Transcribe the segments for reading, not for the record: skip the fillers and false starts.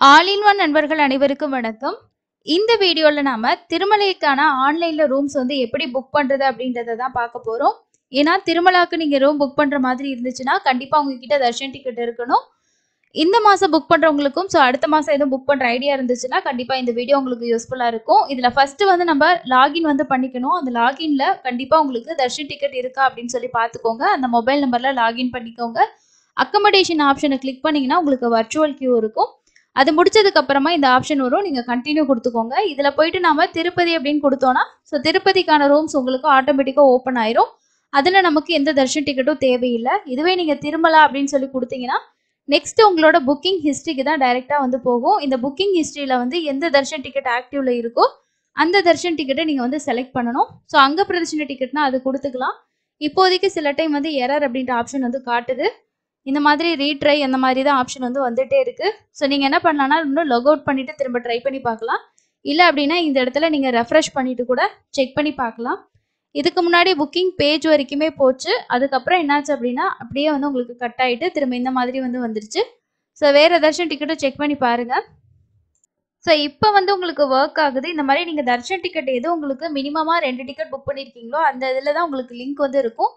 All in one நண்பர்கள் அனைவருக்கும் வணக்கம். இந்த வீடியோல நாம திருமலைக்கான ஆன்லைன்ல ரூம்ஸ் வந்து எப்படி புக் பண்றது அப்படின்றத தான் பார்க்க போறோம். ஏன்னா திருமலாக்கு நீங்க ரூம் புக் பண்ற மாதிரி இருந்துச்சுன்னா கண்டிப்பா உங்ககிட்ட தர்ஷன் டிக்கெட் இருக்கணும். இந்த மாசம் புக் பண்றவங்களுக்கும் அடுத்த மாசம் எதுவும் புக் பண்ற ஐடியா இருந்துச்சுன்னா கண்டிப்பா இந்த வீடியோ உங்களுக்கு யூஸ்ஃபுல்லா இருக்கும். இதுல ஃபர்ஸ்ட் வந்து நம்ம லாகின் வந்து பண்ணிக்கணும். அந்த லாகின்ல கண்டிப்பா உங்களுக்கு தர்ஷன் டிக்கெட் இருக்கா அப்படின்னு சொல்லி பார்த்துக்கோங்க. அந்த மொபைல் நம்பர்ல லாகின் பண்ணிக்கோங்க. அக்கமடேஷன் ஆப்ஷனை கிளிக் பண்ணீங்கன்னா உங்களுக்கு வர்ச்சுவல் கியூ இருக்கும். அது முடிச்சதுக்கு அப்புறமா இந்த ஆப்ஷன் வரும். நீங்க கண்டினியூ கொடுத்துக்கோங்க. இதுல போயிட்டு நாம திருப்பதி அப்படின்னு கொடுத்தோம்னா திருப்பதிக்கான ரூம்ஸ் உங்களுக்கு ஆட்டோமேட்டிக்கா ஓப்பன் ஆயிரும். அதுல நமக்கு எந்த தர்ஷன் டிக்கெட்டும் தேவையில்லை. இதுவே நீங்க திருமலா அப்படின்னு சொல்லி கொடுத்தீங்கன்னா நெக்ஸ்ட் உங்களோட புக்கிங் ஹிஸ்டரிக்கு தான் டைரக்டா வந்து போகும். இந்த புக்கிங் ஹிஸ்டரியில வந்து எந்த தர்ஷன் டிக்கெட் ஆக்டிவ்ல இருக்கோ அந்த தர்ஷன் டிக்கெட்டை நீங்க வந்து செலக்ட் பண்ணணும். அங்க பிரதர்ஷன டிக்கெட்னா அது கொடுத்துக்கலாம். இப்போதைக்கு சில டைம் வந்து எரர் அப்படின்ற ஆப்ஷன் வந்து காட்டுது. இந்த மாதிரி ரீட்ரை அந்த மாதிரி தான் ஆப்ஷன் வந்து வந்துட்டே இருக்கு. நீங்கள் என்ன பண்ணலாம்னா இன்னும் லாக் அவுட் பண்ணிட்டு திரும்ப ட்ரை பண்ணி பார்க்கலாம். இல்லை அப்படின்னா இந்த இடத்துல நீங்கள் ரெஃப்ரெஷ் பண்ணிட்டு கூட செக் பண்ணி பார்க்கலாம். இதுக்கு முன்னாடி புக்கிங் பேஜ் வரைக்குமே போச்சு. அதுக்கப்புறம் என்னாச்சு அப்படின்னா அப்படியே வந்து உங்களுக்கு கட் ஆகிட்டு திரும்ப இந்த மாதிரி வந்து வந்துருச்சு. வேற ஏதாச்சும் டிக்கெட்டும் செக் பண்ணி பாருங்க. இப்போ வந்து உங்களுக்கு ஒர்க் ஆகுது. இந்த மாதிரி நீங்கள் தர்ஷன் டிக்கெட் எது உங்களுக்கு மினிமமாக 2 டிக்கெட் புக் பண்ணியிருக்கீங்களோ அந்த இதில் தான் உங்களுக்கு லிங்க் வந்து இருக்கும்.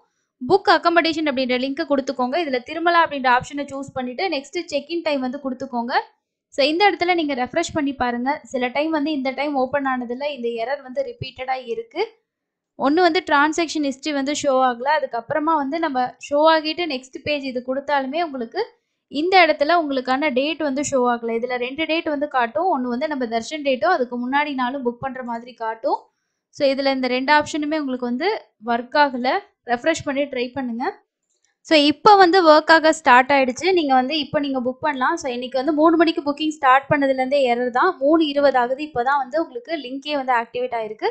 புக் அக்கமடேஷன் அப்படின்ற லிங்க் கொடுத்துக்கோங்க. இதில் திருமலா அப்படின்ற ஆப்ஷனை சூஸ் பண்ணிவிட்டு நெக்ஸ்ட் செக்இன் டைம் வந்து கொடுத்துக்கோங்க. இந்த இடத்துல நீங்கள் ரெஃப்ரெஷ் பண்ணி பாருங்கள். சில டைம் வந்து இந்த டைம் ஓப்பன் ஆனதில் இந்த எரர் வந்து ரிப்பீட்டடாக இருக்குது. ஒன்று வந்து டிரான்சாக்ஷன் ஹிஸ்ட்ரி வந்து ஷோ ஆகலை. அதுக்கப்புறமா வந்து நம்ம ஷோ ஆகிட்டு நெக்ஸ்ட் பேஜ் இது கொடுத்தாலுமே உங்களுக்கு இந்த இடத்துல உங்களுக்கான டேட் வந்து ஷோ ஆகலை. இதில் 2 டேட் வந்து காட்டும். ஒன்று வந்து நம்ம தர்ஷன் டேட்டும் அதுக்கு முன்னாடி நாளும் புக் பண்ணுற மாதிரி காட்டும். இதில் இந்த 2 ஆப்ஷனுமே உங்களுக்கு வந்து ஒர்க் ஆகலை. ரெஃப்ரெஷ் பண்ணி ட்ரை பண்ணுங்கள். இப்போ வந்து ஒர்க் ஆக ஸ்டார்ட் ஆகிடுச்சு. நீங்கள் வந்து இப்போ நீங்கள் புக் பண்ணலாம். இன்றைக்கி வந்து 3 மணிக்கு புக்கிங் ஸ்டார்ட் பண்ணதுலேருந்தே எரர் தான். 3:20 ஆகுது. இப்போ தான் வந்து உங்களுக்கு லிங்கே வந்து ஆக்டிவேட் ஆகிருக்கு.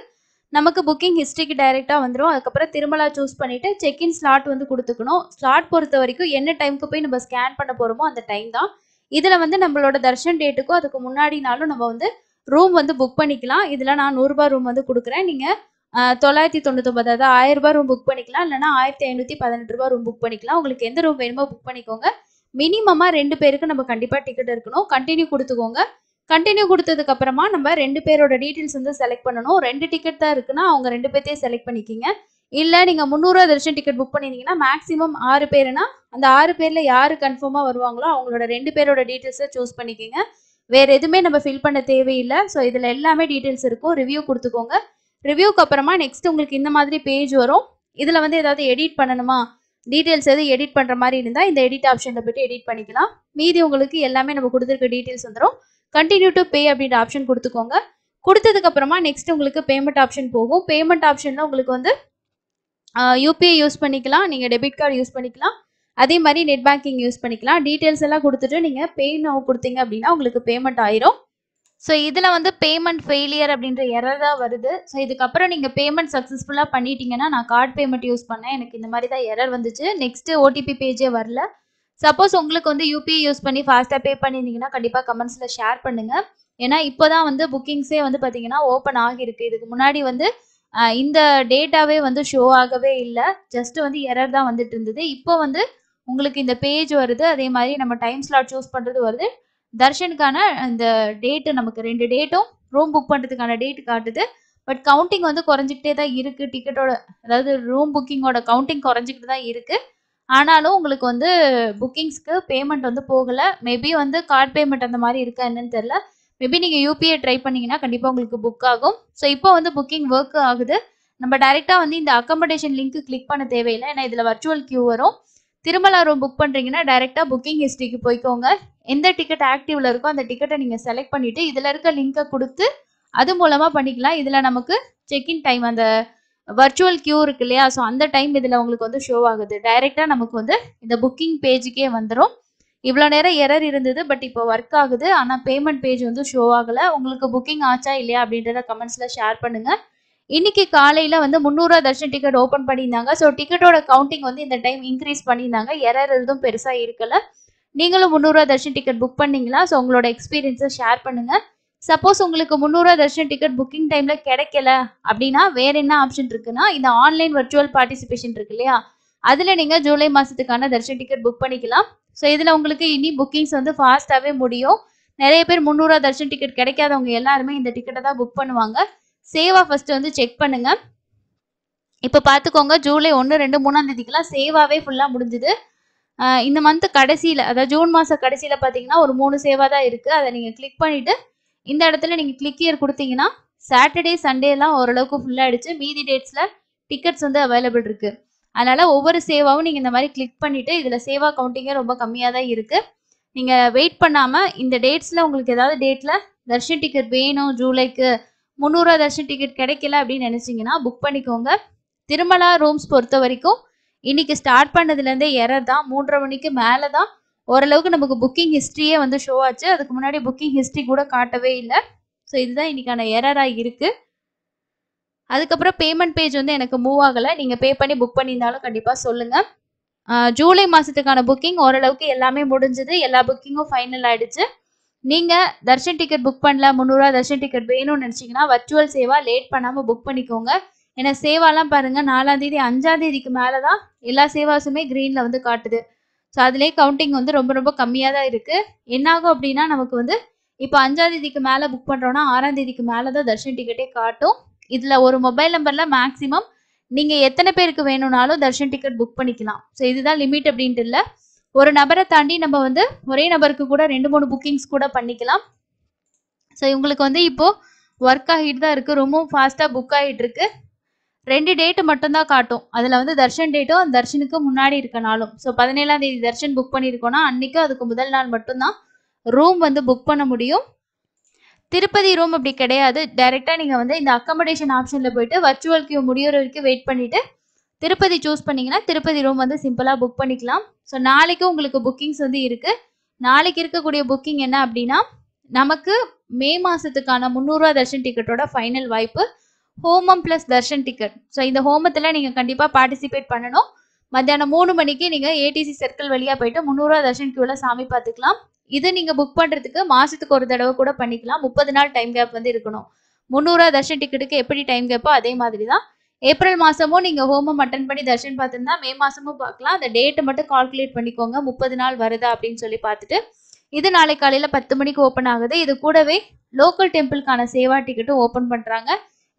நமக்கு புக்கிங் ஹிஸ்ட்ரிக்கு டைரெக்டாக வந்துடும். அதுக்கப்புறம் திருமலா சூஸ் பண்ணிவிட்டு செக்இன் ஸ்லாட் வந்து கொடுத்துக்கணும். ஸ்லாட் பொறுத்த வரைக்கும் என்ன டைமுக்கு போய் நம்ம ஸ்கேன் பண்ண போகிறோமோ அந்த டைம் தான். இதில் வந்து நம்மளோட தர்ஷன் டேட்டுக்கும் அதுக்கு முன்னாடினாலும் நம்ம வந்து ரூம் வந்து புக் பண்ணிக்கலாம். இதில் நான் 100 ரூபா ரூம் வந்து கொடுக்குறேன். நீங்கள் 999 அதாவது 1000 ரூபா ரூம் புக் பண்ணிக்கலாம். இல்லைனா 1518 ரூபா ரூம் புக் பண்ணிக்கலாம். உங்களுக்கு எந்த ரூம் வேணுமோ புக் பண்ணிக்கோங்க. மினிமமாக 2 பேருக்கு நம்ம கண்டிப்பாக டிக்கெட் இருக்கணும். கண்டினியூ கொடுத்துக்கோங்க. கண்டினியூ கொடுத்ததுக்கு அப்புறமா நம்ம 2 பேரோட டீட்டெயில்ஸ் வந்து செலக்ட் பண்ணணும். 2 டிக்கெட் தான் இருக்குன்னா அவங்க 2 பேர்த்தையும் செலக்ட் பண்ணிக்கிங்க. இல்லை நீங்கள் 300 ரூபா தர்ஷன் டிக்கெட் புக் பண்ணியிருந்தீங்கன்னா மேக்ஸிமம் 6 பேருனா அந்த 6 பேரில் யார் கன்ஃபார்மாக வருவாங்களோ அவங்களோட 2 பேரோட டீட்டெயில்ஸை சூஸ் பண்ணிக்கிங்க. வேறு எதுவுமே நம்ம ஃபில் பண்ண தேவையில்லை. இதில் எல்லாமே டீட்டெயில்ஸ் இருக்கும். ரிவ்யூ கொடுத்துக்கோங்க. ரிவ்யூக்கு அப்புறமா நெக்ஸ்ட் உங்களுக்கு இந்த மாதிரி பேஜ் வரும். இதில் வந்து ஏதாவது எடிட் பண்ணணுமா, டீட்டெயில்ஸ் எது எடிட் பண்ணுற மாதிரி இருந்தால் இந்த எடிட் ஆப்ஷனில் போய்ட்டு எடிட் பண்ணிக்கலாம். மீதி உங்களுக்கு எல்லாமே நம்ம கொடுத்துருக்க டீட்டெயில்ஸ் வந்துடும். கண்டினியூ டு பே அப்படின்ற ஆப்ஷன் கொடுத்துக்கோங்க. கொடுத்ததுக்கு அப்புறமா நெக்ஸ்ட் உங்களுக்கு பேமெண்ட் ஆப்ஷன் போகும். பேமெண்ட் ஆப்ஷனில் உங்களுக்கு வந்து யூபிஐ யூஸ் பண்ணிக்கலாம். நீங்கள் டெபிட் கார்டு யூஸ் பண்ணிக்கலாம். அதே மாதிரி நெட் பேங்கிங் யூஸ் பண்ணிக்கலாம். டீட்டெயில்ஸ் எல்லாம் கொடுத்துட்டு நீங்கள் பே நவ் கொடுத்தீங்க அப்படின்னா உங்களுக்கு பேமெண்ட் ஆயிரும். இதில் வந்து பேமெண்ட் ஃபெயிலியர் அப்படின்ற எரர் தான் வருது. இதுக்கப்புறம் நீங்கள் பேமெண்ட் சக்ஸஸ்ஃபுல்லாக பண்ணிட்டீங்கன்னா நான் கார்டு பேமெண்ட் யூஸ் பண்ணேன். எனக்கு இந்த மாதிரி தான் எரர் வந்துச்சு. நெக்ஸ்ட்டு ஓடிபி பேஜே வரல. சப்போஸ் உங்களுக்கு வந்து யூபிஐ யூஸ் பண்ணி ஃபாஸ்ட்டாக பே பண்ணியிருந்தீங்கன்னா கண்டிப்பாக கமெண்ட்ஸில் ஷேர் பண்ணுங்கள். ஏன்னா இப்போ தான் வந்து புக்கிங்ஸே வந்து பார்த்தீங்கன்னா ஓப்பன் ஆகியிருக்கு. இதுக்கு முன்னாடி வந்து இந்த டேட்டாவே வந்து ஷோ ஆகவே இல்லை. ஜஸ்ட் வந்து எரர் தான் வந்துட்டு இருந்தது. இப்போ வந்து உங்களுக்கு இந்த பேஜ் வருது. அதே மாதிரி நம்ம டைம் ஸ்லாட் சூஸ் பண்ணுறது வருது. தர்ஷனுக்கான இந்த டேட்டு நமக்கு 2 டேட்டும் ரூம் புக் பண்ணுறதுக்கான டேட் காட்டுது. பட் கவுண்டிங் வந்து குறைஞ்சிக்கிட்டே தான் இருக்குது. டிக்கெட்டோட அதாவது ரூம் புக்கிங்கோட கவுண்டிங் குறைஞ்சிக்கிட்டு தான் இருக்குது. ஆனாலும் உங்களுக்கு வந்து புக்கிங்ஸ்க்கு பேமெண்ட் வந்து போகலை. மேபி வந்து கார்டு பேமெண்ட் அந்த மாதிரி இருக்கா என்னன்னு தெரில. மேபி நீங்கள் யூபிஐ ட்ரை பண்ணிங்கன்னா கண்டிப்பாக உங்களுக்கு புக் ஆகும். இப்போ வந்து புக்கிங் ஒர்க் ஆகுது. நம்ம டைரெக்டாக வந்து இந்த அக்கமடேஷன் லிங்க்கு கிளிக் பண்ண தேவையில்லை. ஏன்னா இதில் வர்ச்சுவல் கியூ வரும். திருமலா ரூம் புக் பண்ணுறீங்கன்னா டைரெக்டாக புக்கிங் ஹிஸ்ட்ரிக்கு போய்க்கோங்க. எந்த டிக்கெட் ஆக்டிவ்ல இருக்கோ அந்த டிக்கெட்டை நீங்கள் செலக்ட் பண்ணிவிட்டு இதில் இருக்க லிங்கை கொடுத்து அது மூலமாக பண்ணிக்கலாம். இதில் நமக்கு செக்இன் டைம் அந்த வர்ச்சுவல் கியூ இருக்கு இல்லையா, அந்த டைம் இதில் உங்களுக்கு வந்து ஷோ ஆகுது. டைரெக்டாக நமக்கு வந்து இந்த புக்கிங் பேஜுக்கே வந்துடும். இவ்வளோ நேரம் எரர் இருந்தது. பட் இப்போ ஒர்க் ஆகுது. ஆனால் பேமெண்ட் பேஜ் வந்து ஷோ ஆகலை. உங்களுக்கு புக்கிங் ஆச்சா இல்லையா அப்படின்றத கமெண்ட்ஸில் ஷேர் பண்ணுங்கள். இன்னைக்கு காலையில் வந்து 300 ரூபா தர்ஷன் டிக்கெட் ஓப்பன் பண்ணியிருந்தாங்க. டிக்கெட்டோட கவுண்டிங் வந்து இந்த டைம் இன்க்ரீஸ் பண்ணியிருந்தாங்க. எரர் எதுவும் பெருசாக இருக்கலை. நீங்களும் 300 ரூபா தர்ஷன் டிக்கெட் புக் பண்ணீங்களா? உங்களோட எக்ஸ்பீரியன்ஸை ஷேர் பண்ணுங்கள். சப்போஸ் உங்களுக்கு 300 ரூபா தர்ஷன் டிக்கெட் புக்கிங் டைமில் கிடைக்கல அப்படின்னா வேறு என்ன ஆப்ஷன் இருக்குன்னா இந்த ஆன்லைன் வர்ச்சுவல் பார்ட்டிசிபேஷன் இருக்கு இல்லையா, அதில் நீங்கள் ஜூலை மாதத்துக்கான தர்ஷன் டிக்கெட் புக் பண்ணிக்கலாம். இதில் உங்களுக்கு இனி புக்கிங்ஸ் வந்து ஃபாஸ்ட்டாகவே முடியும். நிறைய பேர் 300 தர்ஷன் டிக்கெட் கிடைக்காதவங்க எல்லாருமே இந்த டிக்கெட்டை தான் புக் பண்ணுவாங்க. சேவா ஃபர்ஸ்ட் வந்து செக் பண்ணுங்க. இப்போ பார்த்துக்கோங்க, ஜூலை 1, 2, 3ஆம் தேதிக்கெல்லாம் சேவாவே ஃபுல்லாக முடிஞ்சுது. இந்த மந்த் கடைசியில், அதாவது ஜூன் மாதம் கடைசியில் பார்த்தீங்கன்னா ஒரு 3 சேவா தான் இருக்குது. அதை நீங்கள் கிளிக் பண்ணிவிட்டு இந்த இடத்துல நீங்கள் கிளிக் இயர் கொடுத்தீங்கன்னா சாட்டர்டே சண்டேலாம் ஓரளவுக்கு ஃபுல்லாகிடுச்சு. மீதி டேட்ஸில் டிக்கெட்ஸ் வந்து அவைலபிள் இருக்குது. அதனால் ஒவ்வொரு சேவாவும் நீங்கள் இந்த மாதிரி கிளிக் பண்ணிவிட்டு, இதில் சேவா கவுண்டிங்கே ரொம்ப கம்மியாக தான் இருக்குது. நீங்கள் வெயிட் பண்ணாமல் இந்த டேட்ஸில் உங்களுக்கு ஏதாவது டேட்டில் தர்ஷன் டிக்கெட் வேணும், ஜூலைக்கு 300 தர்ஷன் டிக்கெட் கிடைக்கல அப்படின்னு நினச்சிங்கன்னா புக் பண்ணிக்கோங்க. திருமலா ரூம்ஸ் பொறுத்த வரைக்கும் இன்னைக்கு ஸ்டார்ட் பண்ணதுலேருந்தே எரர் தான். 3:30 மணிக்கு மேலே தான் ஓரளவுக்கு நமக்கு புக்கிங் ஹிஸ்ட்ரியே வந்து ஷோ ஆச்சு. அதுக்கு முன்னாடி புக்கிங் ஹிஸ்ட்ரி கூட காட்டவே இல்லை. ஸோ இதுதான் இன்னைக்கான எரராக இருக்குது. அதுக்கப்புறம் பேமெண்ட் பேஜ் வந்து எனக்கு மூவ் ஆகலை. நீங்கள் பே பண்ணி புக் பண்ணியிருந்தாலும் கண்டிப்பாக சொல்லுங்கள். ஜூலை மாதத்துக்கான புக்கிங் ஓரளவுக்கு எல்லாமே முடிஞ்சுது. எல்லா புக்கிங்கும் ஃபைனல் ஆகிடுச்சு. நீங்கள் தர்ஷன் டிக்கெட் புக் பண்ணல, 300 தர்ஷன் டிக்கெட் வேணும்னு நினச்சிங்கன்னா வர்ச்சுவல் சேவா லேட் பண்ணாமல் புக் பண்ணிக்கோங்க. ஏன்னா சேவாலாம் பாருங்கள், 4ஆம் தேதி 5ஆம் தேதிக்கு மேலே தான் எல்லா சேவாஸுமே க்ரீனில் வந்து காட்டுது. ஸோ அதிலே கவுண்டிங் வந்து ரொம்ப ரொம்ப கம்மியாக தான் இருக்குது. என்னாகும் அப்படின்னா நமக்கு வந்து இப்போ 5ஆம் தேதிக்கு மேலே புக் பண்ணுறோன்னா 6ஆம் தேதிக்கு மேலே தான் தர்ஷன் டிக்கெட்டே காட்டும். இதில் ஒரு மொபைல் நம்பரில் மேக்ஸிமம் நீங்கள் எத்தனை பேருக்கு வேணும்னாலும் தர்ஷன் டிக்கெட் புக் பண்ணிக்கலாம். ஸோ இதுதான் லிமிட் அப்படின்ட்டு இல்லை. ஒரு நபரை தாண்டி நம்ம வந்து ஒரே நபருக்கு கூட 2-3 புக்கிங்ஸ் கூட பண்ணிக்கலாம். ஸோ இவங்களுக்கு வந்து இப்போது ஒர்க் ஆகிட்டு தான் இருக்குது. ரொம்பவும் ஃபாஸ்ட்டாக புக் ஆகிட்டு இருக்கு. 2 டேட்டு மட்டும்தான் காட்டும். அதில் வந்து தர்ஷன் டேட்டும் தர்ஷனுக்கு முன்னாடி இருக்க நாளும். ஸோ 17ஆம் தேதி தர்ஷன் புக் பண்ணியிருக்கோன்னா அன்றைக்கும் அதுக்கு முதல் நாள் மட்டும்தான் ரூம் வந்து புக் பண்ண முடியும். திருப்பதி ரூம் அப்படி கிடையாது. டைரெக்டாக நீங்கள் வந்து இந்த அக்கமடேஷன் ஆப்ஷனில் போயிட்டு வர்ச்சுவல் கியூ முடிகிற வரைக்கும் வெயிட் பண்ணிவிட்டு திருப்பதி சூஸ் பண்ணிங்கன்னா திருப்பதி ரூம் வந்து சிம்பிளாக புக் பண்ணிக்கலாம். ஸோ நாளைக்கு உங்களுக்கு புக்கிங்ஸ் வந்து இருக்குது. நாளைக்கு இருக்கக்கூடிய புக்கிங் என்ன அப்படின்னா, நமக்கு மே மாதத்துக்கான 300 தர்ஷன் டிக்கெட்டோட ஃபைனல் வாய்ப்பு ஹோமம் ப்ளஸ் தர்ஷன் டிக்கெட். ஸோ இந்த ஹோமத்தில் நீங்கள் கண்டிப்பாக பார்ட்டிசிபேட் பண்ணணும். மத்தியானம் 3 மணிக்கு நீங்கள் ஏடிசி சர்க்கிள் வழியாக போயிட்டு 300 தர்ஷன் கியூவில் சாமி பார்த்துக்கலாம். இது நீங்கள் புக் பண்ணுறதுக்கு மாதத்துக்கு ஒரு தடவை கூட பண்ணிக்கலாம். 30 நாள் டைம் கேப் வந்து இருக்கணும். 300 தர்ஷன் டிக்கெட்டுக்கு எப்படி டைம் கேப்போ அதே மாதிரி தான். ஏப்ரல் மாதமும் நீங்கள் ஹோமம் அட்டன் பண்ணி தர்ஷன் பார்த்துருந்தா மே மாதமும் பார்க்கலாம். அந்த டேட்டை மட்டும் கால்குலேட் பண்ணிக்கோங்க, 30 நாள் வருதா அப்படின்னு சொல்லி பார்த்துட்டு. இது நாளை காலையில் 10 மணிக்கு ஓப்பன் ஆகுது. இது கூடவே லோக்கல் டெம்பிளுக்கான சேவா டிக்கெட்டும் ஓப்பன் பண்ணுறாங்க.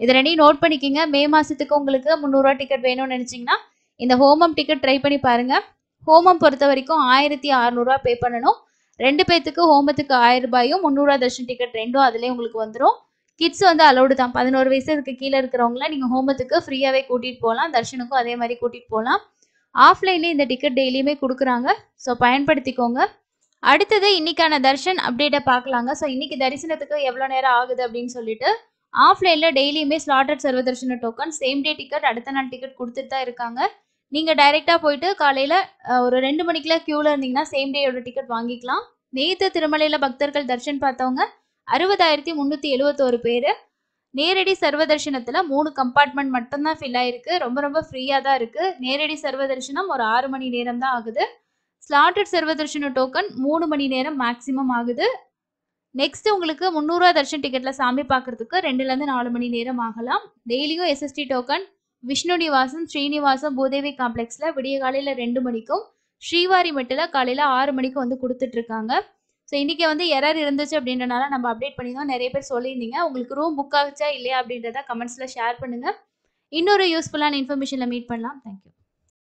இது ரெண்டையும் நோட் பண்ணிக்கிங்க. மே மாதத்துக்கு உங்களுக்கு 300 டிக்கெட் வேணும்னு நினச்சிங்கன்னா இந்த ஹோமம் டிக்கெட் ட்ரை பண்ணி பாருங்கள். ஹோமம் பொறுத்த வரைக்கும் 1600 பே பண்ணணும். 2 பேத்துக்கு ஹோமத்துக்கு 1000 ரூபாயும் 300 தர்ஷன் டிக்கெட் ரெண்டும் அதிலே உங்களுக்கு வந்துடும். கிட்ஸ் வந்து அலௌடு தான். 11 வயசுக்கு கீழே இருக்கிறவங்கள நீங்கள் ஹோமத்துக்கு ஃப்ரீயாகவே கூட்டிகிட்டு போகலாம். தர்ஷனுக்கும் அதே மாதிரி கூட்டிகிட்டு போகலாம். ஆஃப்லைன்லேயே இந்த டிக்கெட் டெய்லியுமே கொடுக்குறாங்க. ஸோ பயன்படுத்திக்கோங்க. அடுத்தது இன்னைக்கான தர்ஷன் அப்டேட்டை பார்க்கலாங்க. ஸோ இன்னைக்கு தரிசனத்துக்கு எவ்வளோ நேரம் ஆகுது அப்படின்னு சொல்லிட்டு ஆஃப்லைனில் டெய்லியுமே ஸ்லாட்டட் சர்வ Darshana token same day ticket அடுத்த நாள் டிக்கெட் கொடுத்துட்டு தான் இருக்காங்க. நீங்கள் டைரெக்டாக போயிட்டு காலையில் ஒரு 2 மணிக்கெலாம் க்யூவில் இருந்தீங்கன்னா சேம் டேயோட டிக்கெட் வாங்கிக்கலாம். நேற்று திருமலையில் பக்தர்கள் தர்ஷன் பார்த்தவங்க 60,371 பேர். நேரடி சர்வ தர்ஷனத்தில் 3 கம்பார்ட்மெண்ட் மட்டும்தான் ஃபில் ஆயிருக்கு. ரொம்ப ரொம்ப ஃப்ரீயாக தான் இருக்குது. நேரடி சர்வ தர்ஷனம் ஒரு 6 மணி நேரம் தான் ஆகுது. ஸ்லாட்டட் சர்வ தர்ஷன டோக்கன் 3 மணி நேரம் மேக்ஸிமம் ஆகுது. நெக்ஸ்ட் உங்களுக்கு 300 தர்ஷன் டிக்கெட்டில் சாமி பார்க்குறதுக்கு 2லேருந்து 4 மணி நேரம் ஆகலாம். டெய்லியும் எஸ்எஸ்டி டோக்கன் விஷ்ணு நிவாசம், ஸ்ரீனிவாசம், பூதேவி காம்ப்ளெக்ஸில் விடிய காலையில் 2 மணிக்கும், ஸ்ரீவாரி மெட்டில் காலையில் 6 மணிக்கும் வந்து கொடுத்துட்ருக்காங்க. ஸோ இன்றைக்கி வந்து எரர் இருந்துச்சு அப்படின்றனால நம்ம அப்டேட் பண்ணியிருந்தோம். நிறைய பேர் சொல்லியிருந்தீங்க. உங்களுக்கு ரூம் புக் ஆகுச்சா இல்லையா அப்படின்றத கமெண்ட்ஸில் ஷேர் பண்ணுங்கள். இன்னொரு யூஸ்ஃபுல்லான இன்ஃபர்மேஷனில் மீட் பண்ணலாம். தேங்க்யூ.